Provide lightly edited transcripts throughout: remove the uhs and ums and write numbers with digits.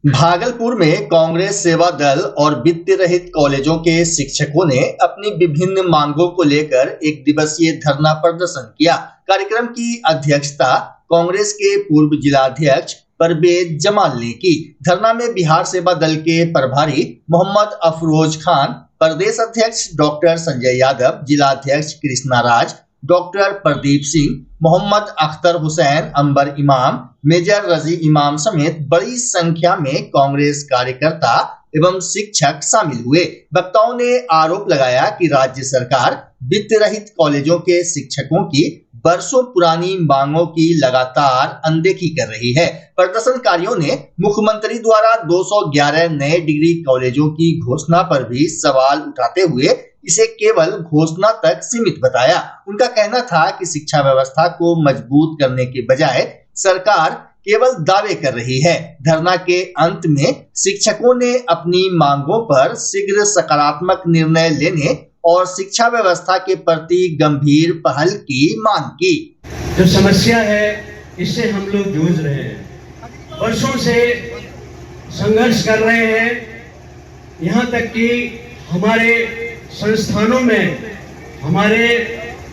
भागलपुर में कांग्रेस सेवा दल और वित्त रहित कॉलेजों के शिक्षकों ने अपनी विभिन्न मांगों को लेकर एक दिवसीय धरना प्रदर्शन किया। कार्यक्रम की अध्यक्षता कांग्रेस के पूर्व जिलाध्यक्ष परवेज जमाल ने की। धरना में बिहार सेवा दल के प्रभारी मोहम्मद अफरोज खान, प्रदेश अध्यक्ष डॉक्टर संजय यादव, जिलाध्यक्ष कृष्णा राज, डॉक्टर प्रदीप सिंह, मोहम्मद अख्तर हुसैन, अंबर इमाम, मेजर रजी इमाम समेत बड़ी संख्या में कांग्रेस कार्यकर्ता एवं शिक्षक शामिल हुए। वक्ताओं ने आरोप लगाया कि राज्य सरकार वित्त रहित कॉलेजों के शिक्षकों की वर्षों पुरानी मांगों की लगातार अनदेखी कर रही है। प्रदर्शनकारियों ने मुख्यमंत्री द्वारा 211 नए डिग्री कॉलेजों की घोषणा पर भी सवाल उठाते हुए इसे केवल घोषणा तक सीमित बताया। उनका कहना था कि शिक्षा व्यवस्था को मजबूत करने के बजाय सरकार केवल दावे कर रही है। धरना के अंत में शिक्षकों ने अपनी मांगों पर शीघ्र सकारात्मक निर्णय लेने और शिक्षा व्यवस्था के प्रति गंभीर पहल की मांग की। जो समस्या है इससे हम लोग जूझ रहे हैं, वर्षों से संघर्ष कर रहे हैं। यहाँ तक कि हमारे संस्थानों में, हमारे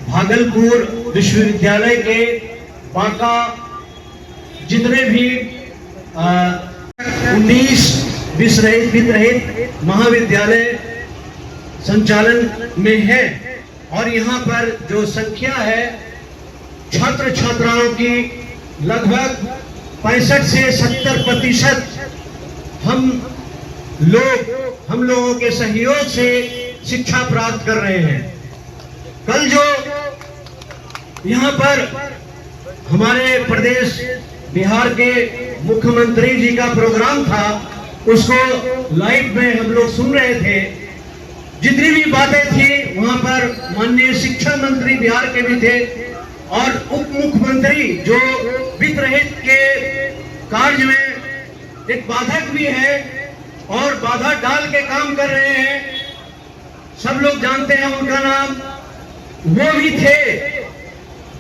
भागलपुर विश्वविद्यालय के बाका जितने भी 19 वित्त रहित महाविद्यालय संचालन में है और यहाँ पर जो संख्या है छात्र छात्राओं की लगभग 65 से 70% हम लोगों के सहयोग से शिक्षा प्राप्त कर रहे हैं। कल जो यहाँ पर हमारे प्रदेश बिहार के मुख्यमंत्री जी का प्रोग्राम था, उसको लाइव में हम लोग सुन रहे थे। जितनी भी बातें थी वहां पर माननीय शिक्षा मंत्री बिहार के भी थे और उप मुख्यमंत्री जो वित्त रहित के कार्य में एक बाधक भी है और बाधा डाल के काम कर रहे हैं, सब लोग जानते हैं उनका नाम, वो भी थे।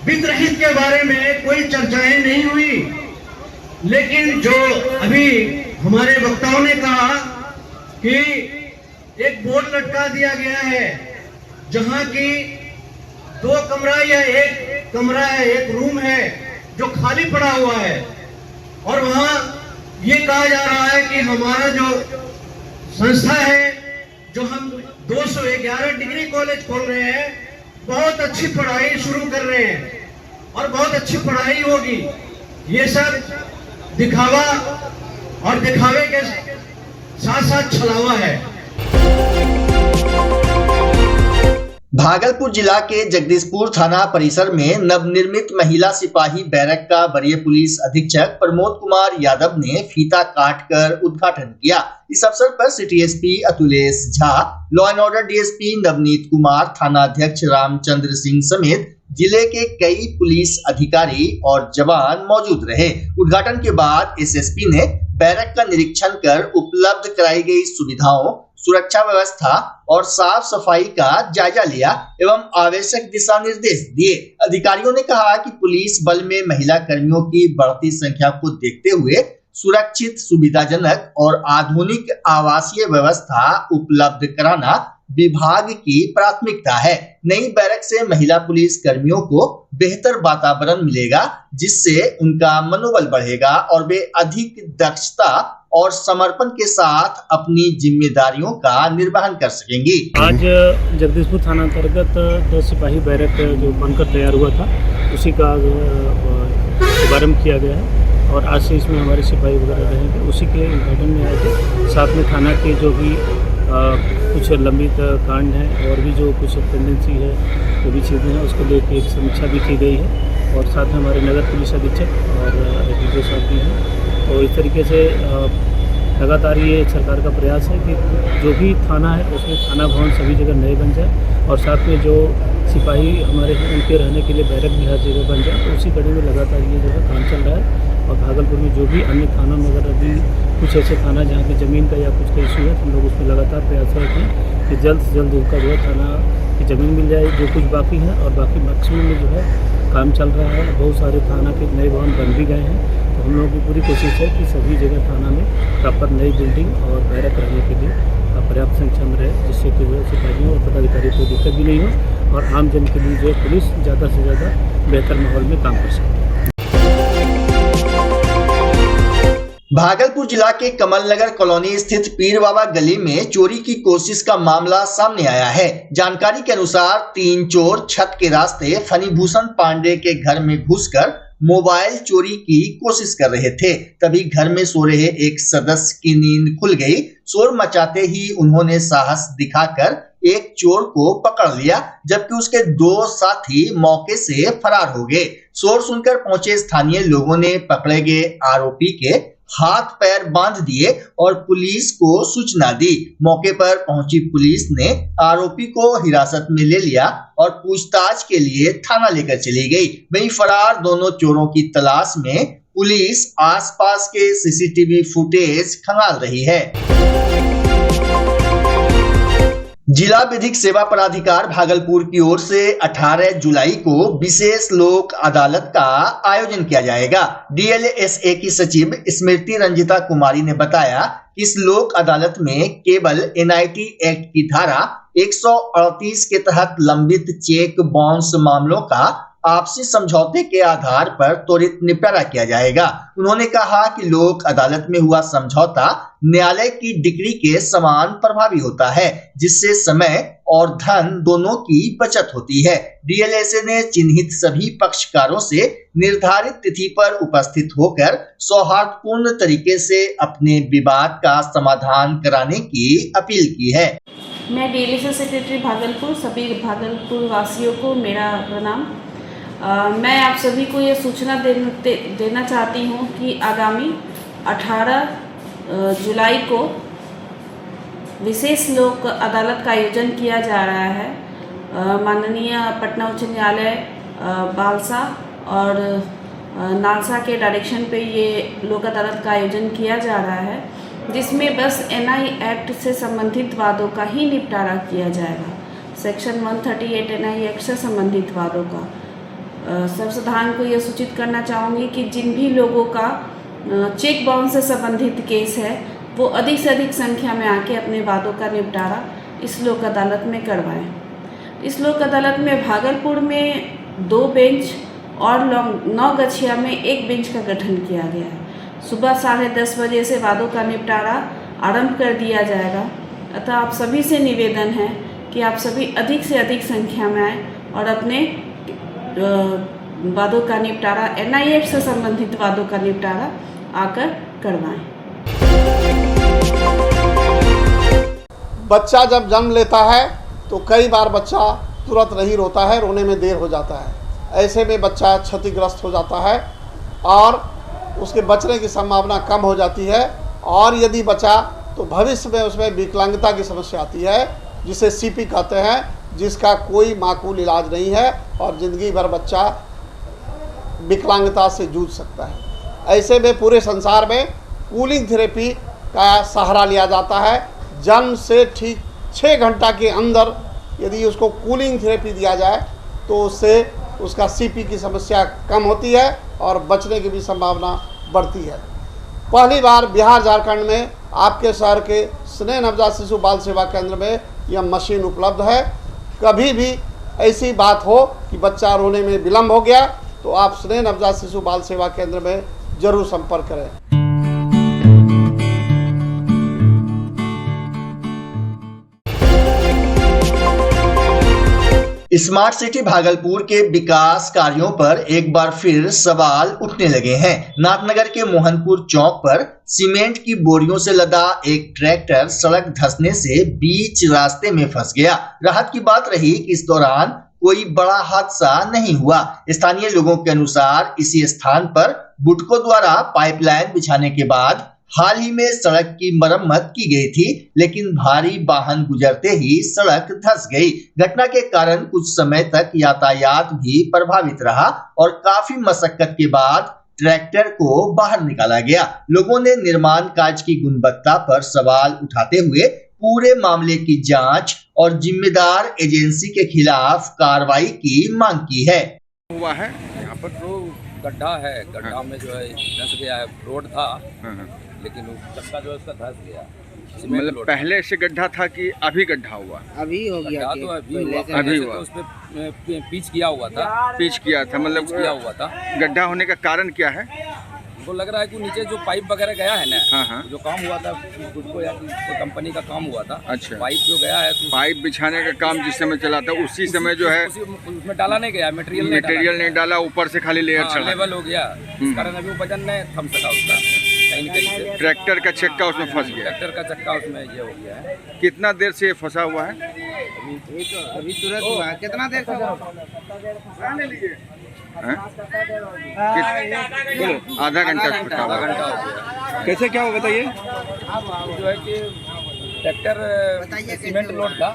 वित्त रहित के बारे में कोई चर्चाएं नहीं हुई, लेकिन जो अभी हमारे वक्ताओं ने कहा कि एक बोर्ड लटका दिया गया है जहां की 2 कमरा या 1 कमरा है, 1 रूम है जो खाली पड़ा हुआ है और वहां ये कहा जा रहा है कि हमारा जो संस्था है, जो हम 211 डिग्री कॉलेज खोल रहे हैं, बहुत अच्छी पढ़ाई शुरू कर रहे हैं और बहुत अच्छी पढ़ाई होगी। ये सब दिखावा और दिखावे के साथ साथ छलावा है। भागलपुर जिला के जगदीशपुर थाना परिसर में नवनिर्मित महिला सिपाही बैरक का वरीय पुलिस अधीक्षक प्रमोद कुमार यादव ने फीता काटकर उद्घाटन किया। इस अवसर पर city SP Atulesh Jha, law and order DSP Navneet Kumar, थाना अध्यक्ष रामचंद्र सिंह समेत जिले के कई पुलिस अधिकारी और जवान मौजूद रहे। उद्घाटन के बाद एसएसपी ने बैरक का निरीक्षण कर उपलब्ध कराई गई सुविधाओं, सुरक्षा व्यवस्था और साफ सफाई का जायजा लिया एवं आवश्यक दिशा निर्देश दिए। अधिकारियों ने कहा कि पुलिस बल में महिला कर्मियों की बढ़ती संख्या को देखते हुए सुरक्षित, सुविधाजनक और आधुनिक आवासीय व्यवस्था उपलब्ध कराना विभाग की प्राथमिकता है। नई बैरक से महिला पुलिस कर्मियों को बेहतर वातावरण मिलेगा, जिससे उनका मनोबल बढ़ेगा और वे अधिक दक्षता और समर्पण के साथ अपनी जिम्मेदारियों का निर्वहन कर सकेंगी। आज जगदीशपुर थाना अंतर्गत 10 सिपाही बैरक जो बनकर तैयार हुआ था, उसी का शुभारम्भ किया गया है और आज से इसमें हमारे सिपाही वगैरह रहेंगे। उसी के उद्घाटन में आए थे। साथ में थाना के जो भी कुछ लंबित कांड हैं और भी जो कुछ पेंडेंसी है, जो भी चीज़ें हैं, उसको लेकर एक समीक्षा भी की गई है और साथ में हमारे नगर पुलिस अधीक्षक और एसडीओ साहब भी हैं। तो इस तरीके से लगातार ये सरकार का प्रयास है कि जो भी थाना है उसमें थाना भवन सभी जगह नए बन जाए और साथ में जो सिपाही हमारे उनके रहने के लिए बैरक भी हर जगह बन जाए। तो उसी कड़ी में लगातार ये जो है काम चल रहा है और भागलपुर में जो भी अन्य थानों में अगर अभी कुछ ऐसे थाना जहाँ की ज़मीन का या कुछ का इशू है, तो हम लोग उसमें लगातार प्रयासरत हैं कि जल्द से जल्द उनका जो है थाना की ज़मीन मिल जाए। जो कुछ बाकी है और बाकी मैक्सिमम में जो है काम चल रहा है। बहुत सारे थाना के नए भवन बन भी गए हैं। तो हम लोगों की पूरी कोशिश है कि सभी जगह थाना में प्रॉपर नई बिल्डिंग और बैरक रहने के लिए पर्याप्त संख्या में रहे, जिससे कि जो है सिपाहियों और पदाधिकारियों को दिक्कत भी नहीं हो और आम जन के लिए जो है पुलिस ज़्यादा से ज़्यादा बेहतर माहौल में काम कर सके। भागलपुर जिला के कमलनगर कॉलोनी स्थित पीर बाबा गली में चोरी की कोशिश का मामला सामने आया है। जानकारी के अनुसार 3 चोर छत के रास्ते फणिभूषण पांडे के घर में घुसकर मोबाइल चोरी की कोशिश कर रहे थे। तभी घर में सो रहे एक सदस्य की नींद खुल गई। शोर मचाते ही उन्होंने साहस दिखाकर एक चोर को पकड़ लिया, जबकि उसके 2 साथी मौके से फरार हो गए। शोर सुनकर पहुंचे स्थानीय लोगों ने पकड़े गए आरोपी के हाथ पैर बांध दिए और पुलिस को सूचना दी। मौके पर पहुंची पुलिस ने आरोपी को हिरासत में ले लिया और पूछताछ के लिए थाना लेकर चली गई। वहीं फरार दोनों चोरों की तलाश में पुलिस आसपास के सीसीटीवी फुटेज खंगाल रही है। जिला विधिक सेवा प्राधिकार भागलपुर की ओर से 18 जुलाई को विशेष लोक अदालत का आयोजन किया जाएगा। डीएलएसए की सचिव स्मृति रंजिता कुमारी ने बताया कि इस लोक अदालत में केवल एनआईटी एक्ट की धारा 138 के तहत लंबित चेक बाउंस मामलों का आपसी समझौते के आधार पर त्वरित निपटारा किया जाएगा। उन्होंने कहा कि लोक अदालत में हुआ समझौता न्यायालय की डिक्री के समान प्रभावी होता है, जिससे समय और धन दोनों की बचत होती है। डीएलएसए ने चिन्हित सभी पक्षकारों से निर्धारित तिथि पर उपस्थित होकर सौहार्दपूर्ण तरीके से अपने विवाद का समाधान कराने की अपील की है। मैं डीएलएसए सेक्रेटरी भागलपुर, सभी भागलपुर वासियों को मेरा प्रणाम। मैं आप सभी को ये सूचना देना चाहती हूँ कि आगामी 18 जुलाई को विशेष लोक अदालत का आयोजन किया जा रहा है। माननीय पटना उच्च न्यायालय बालसा और नालसा के डायरेक्शन पे ये लोक अदालत का आयोजन किया जा रहा है, जिसमें बस एनआई एक्ट से संबंधित वादों का ही निपटारा किया जाएगा। सेक्शन 138 एनआई एक्ट से संबंधित वादों का। सर्वसाधारण को यह सूचित करना चाहूँगी कि जिन भी लोगों का चेक बाउंस से संबंधित केस है, वो अधिक से अधिक संख्या में आके अपने वादों का निपटारा इस लोक अदालत में करवाएं। इस लोक अदालत में भागलपुर में 2 बेंच और 9 गछिया में 1 बेंच का गठन किया गया है। सुबह 10:30 बजे से वादों का निपटारा आरंभ कर दिया जाएगा। अतः आप सभी से निवेदन है कि आप सभी अधिक से अधिक संख्या में आएँ और अपने वादों का निपटारा, एनआई एक्ट से संबंधित वादों का निपटारा आकर करवाएं। बच्चा जब जन्म लेता है तो कई बार बच्चा तुरंत नहीं रोता है, रोने में देर हो जाता है। ऐसे में बच्चा क्षतिग्रस्त हो जाता है और उसके बचने की संभावना कम हो जाती है। और यदि बचा तो भविष्य में उसमें विकलांगता की समस्या आती है, जिसे सीपी कहते हैं, जिसका कोई माकूल इलाज नहीं है और ज़िंदगी भर बच्चा विकलांगता से जूझ सकता है। ऐसे में पूरे संसार में कूलिंग थेरेपी का सहारा लिया जाता है। जन्म से ठीक 6 घंटा के अंदर यदि उसको कूलिंग थेरेपी दिया जाए तो उससे उसका सीपी की समस्या कम होती है और बचने की भी संभावना बढ़ती है। पहली बार बिहार झारखंड में आपके शहर के स्नेह नवजात शिशु बाल सेवा केंद्र में यह मशीन उपलब्ध है। कभी भी ऐसी बात हो कि बच्चा रोने में विलम्ब हो गया तो आप स्नेह नवजात शिशु बाल सेवा केंद्र में जरूर संपर्क करें। स्मार्ट सिटी भागलपुर के विकास कार्यों पर एक बार फिर सवाल उठने लगे हैं। नाथनगर के मोहनपुर चौक पर सीमेंट की बोरियों से लदा एक ट्रैक्टर सड़क धंसने से बीच रास्ते में फंस गया। राहत की बात रही कि इस दौरान कोई बड़ा हादसा नहीं हुआ। स्थानीय लोगों के अनुसार इसी स्थान पर बुटको द्वारा पाइपलाइन बिछाने के बाद हाल ही में सड़क की मरम्मत की गई थी, लेकिन भारी वाहन गुजरते ही सड़क धंस गई। घटना के कारण कुछ समय तक यातायात भी प्रभावित रहा और काफी मशक्कत के बाद ट्रैक्टर को बाहर निकाला गया। लोगों ने निर्माण कार्य की गुणवत्ता पर सवाल उठाते हुए पूरे मामले की जांच और जिम्मेदार एजेंसी के खिलाफ कार्रवाई की मांग की है। हुआ है यहाँ पर तो गड्ढा है, गड्ढा में जो है धंस गया है। रोड था हाँ, हाँ। लेकिन वो चक्का जो है उसका धंस गया। मतलब पहले से गड्ढा था कि अभी गड्ढा हुआ? अभी हो गया गड्ढा कि तो अभी पहले हुआ, से अभी पहले से हुआ। तो उस पे पिच किया हुआ था, पिच किया था, मतलब पिच किया हुआ था। गड्ढा होने का कारण क्या है? हमको लग रहा है कि नीचे जो पाइप वगैरह गया है ना, हाँ, हाँ। जो काम हुआ था उसको या कोई कंपनी का काम हुआ था, अच्छा। पाइप जो गया है तो पाइप बिछाने का काम जिस समय चला था उसी समय जो है उसमें डाला नहीं गया, मटेरियल नहीं डाला, ऊपर से खाली लेयर चढ़ा। लेवल हो गया, इस कारण अभी वो वजन नहीं थम सका उसका कहीं न कहीं से। ट्रैक्टर का चक्का उसमें फंस गया। ट्रैक्टर का चक्का उसमें ये हो गया है। कितना देर से ये फंसा हुआ है? अभी तुरंत हुआ है। कितना देर से हुआ? हैं? बोलो, आधा घंटा फंसा आधा हुआ घंटा है। हो गया। कैसे क्या हुआ बताइए? जो है कि ट्रैक्टर सीमेंट लोड था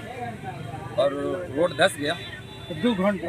और रोड धंस गया। 2 घंटे